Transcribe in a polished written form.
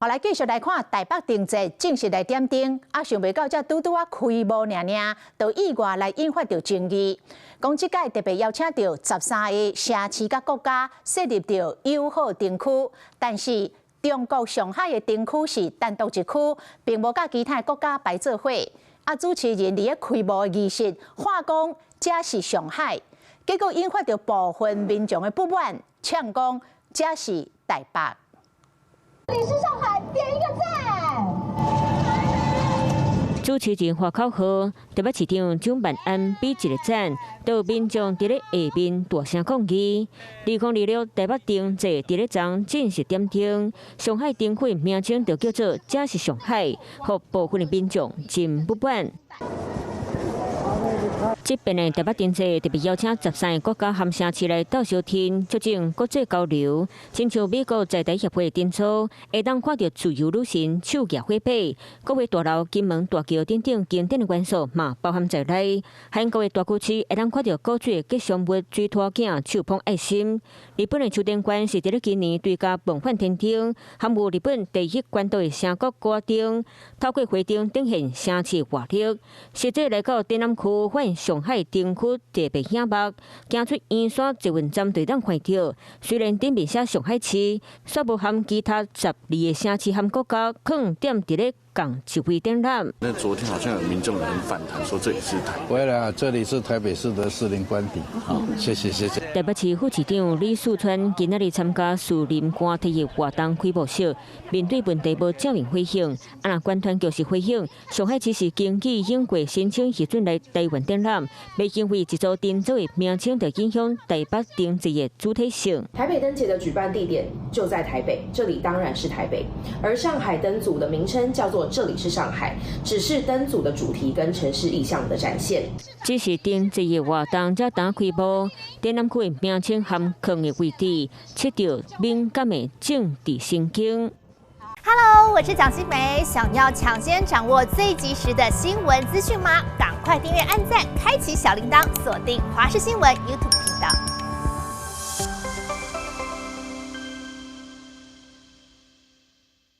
后来继续来看台北定节正式来点灯，想袂到才拄拄开幕尔，就意外来引发着争议。讲即届特别邀请到13个城市甲国家设立着友好灯区，但是中国上海的灯区是单独一区，并无甲其他国家排做伙。主持人伫咧开幕的仪式话讲这是上海，结果引发着部分民众的不满，呛讲这是台北。 这里是上海，点一个赞。主持人花口号，台北市长蒋万安比一个赞，到民众伫咧下面大声抗议。2026台北灯节伫咧昨正式点灯，上海灯会名称就叫做“这是上海”，互部分的民众真不满。 这边的台北灯节特别邀请13个国家和城市来到小厅，促进国际交流。亲像美国在台协会的တင်措，会当看到自由女神手举火把，各位大楼、金门、大桥等等经典的元素嘛包含在内。还各位大区区会当看到古水吉祥物水拖镜手捧爱心。日本的秋灯馆是伫咧今年对家梦幻天灯，含有日本第一关岛的城国歌灯，透过花灯展现城市活力。实际来到展览区，发现上海灯区特别醒目，行出圆山捷运站就当看到。虽然顶面写上海市，却无含其他12个城市和国家放点伫咧。 港指挥展览。那昨天好像有民众很反弹，说这里是台北。不会啦，这里是台北市的士林官邸。好，谢谢。台北市副市长李树川今仔日参加树林歌体育活动开幕式，面对问题无正面回应，若官团就是回应。上海市是经济英国申请批准来台湾展览，未因为一组灯节的名称就影响台北灯节的主体性。台北灯节的举办地点就在台北，这里当然是台北。而上海灯组的名称叫做。 这里是上海，只是灯组的主题跟城市意象的展现。这是灯节的活动才刚开幕，展览区的名称和坑的位置，切到敏感的政治神经。Hello， 我是蒋欣梅，想要抢先掌握最及时的新闻资讯吗？赶快订阅、按赞、开启小铃铛，锁定华视新闻 YouTube 频道。